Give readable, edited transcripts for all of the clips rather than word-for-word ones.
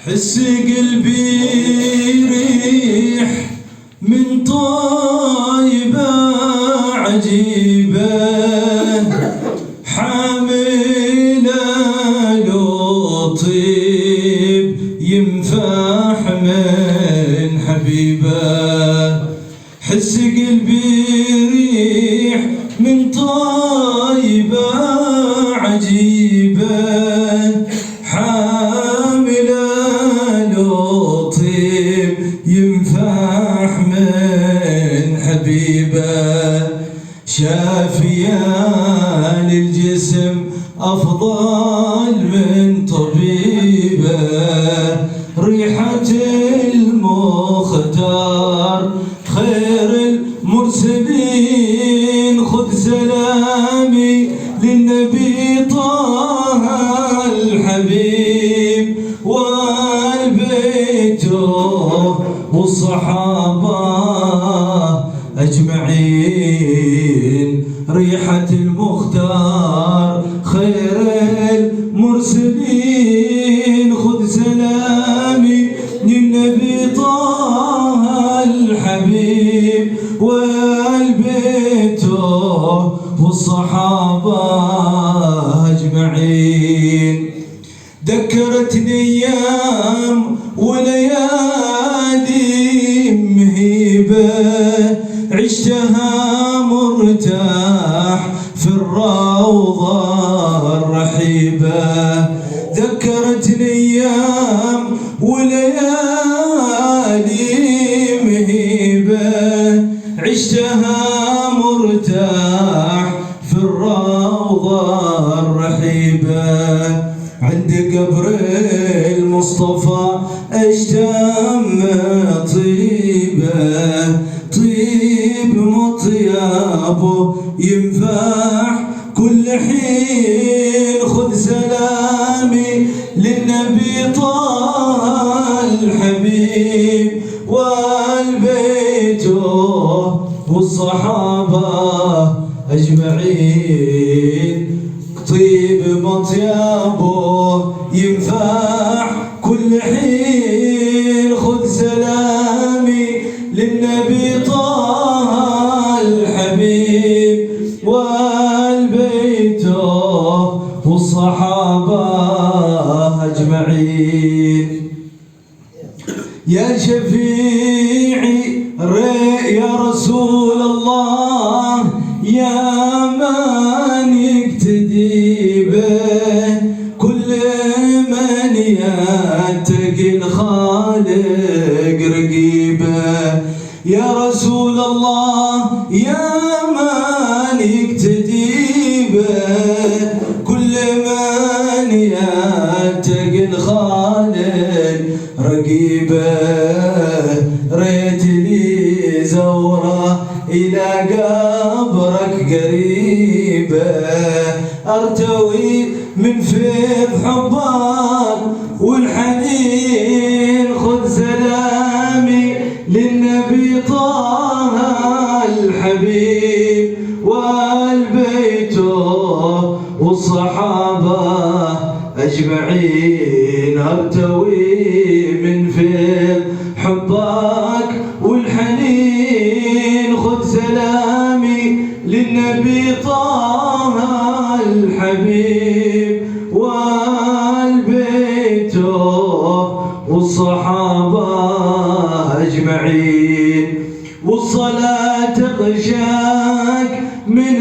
حس قلبي ريح من طيبة عجيبة حاملة لطيب ينفح من حبيبه. حس قلبي ريح من طيبة عجيبة ينفح من حبيبه. شافية للجسم أفضل من طبيبه. ريحة المختار خير المرسلين. خذ سلامي للنبي طه الحبيب والبيته والصحابة أجمعين. ريحة المختار خير المرسلين. خذ سلامي للنبي طه الحبيب والبيته والصحابة أجمعين. ذكرتني أيام وليالي مهيبة عشتها مرتاح في الروضة الرحيبة. ذكرتني أيام وليالي مهيبة عشتها مرتاح في الروضة الرحيبة. عند قبر المصطفى اشتم طيبه. طيب مطيابه ينفح كل حين. خذ سلامي للنبي طه الحبيب والبيته والصحابه اجمعين. طيب مطيابه ينفح كل حين. خذ سلامي للنبي طه الحبيب والبيته والصحابة أجمعين. يا شفيعي يا رسول الله يا من يقتدي به كل من يتقي الخالق رقيبه. يا رسول الله يا من يقتدي به كل من يتقي الخالق رقيبه. ريت لي زوره إلى قبرك قريبة أرتوي من فيض حبك والحنين. خذ سلامي للنبي طه الحبيب والبيته والصحابة أجمعين. أرتوي من فيض حبك والحنين. خذ سلامي للنبي طه الحبيب والبيته والصحابة أجمعين. والصلاة تغشاك من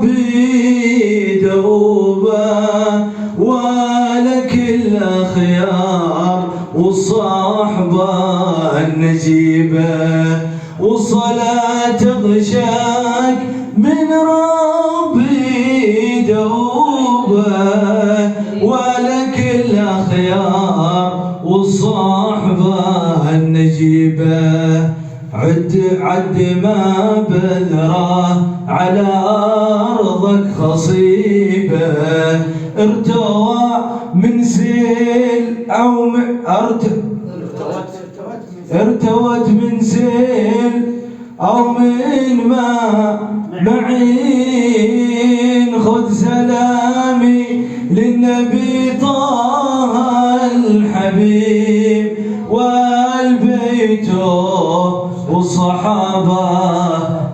ربي دوبا ولك الأخيار والصحبة النجيبة. والصلاة تغشاك من ربي دوبة ولك الأخيار والصحبة النجيبة. عد ما بذره على أرضك خصيبة. ارتوى من سيل أو ارتوت من سيل أو من ماء معين. خذ سلامي للنبي طه الحبيب والبيته والصحابة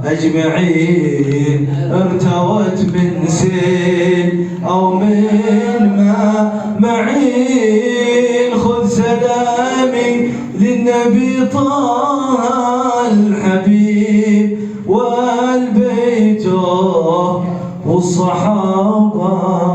أجمعين ارتوت من سيل أو من معين. خذ سلامي للنبي طه الحبيب والبيته والصحابة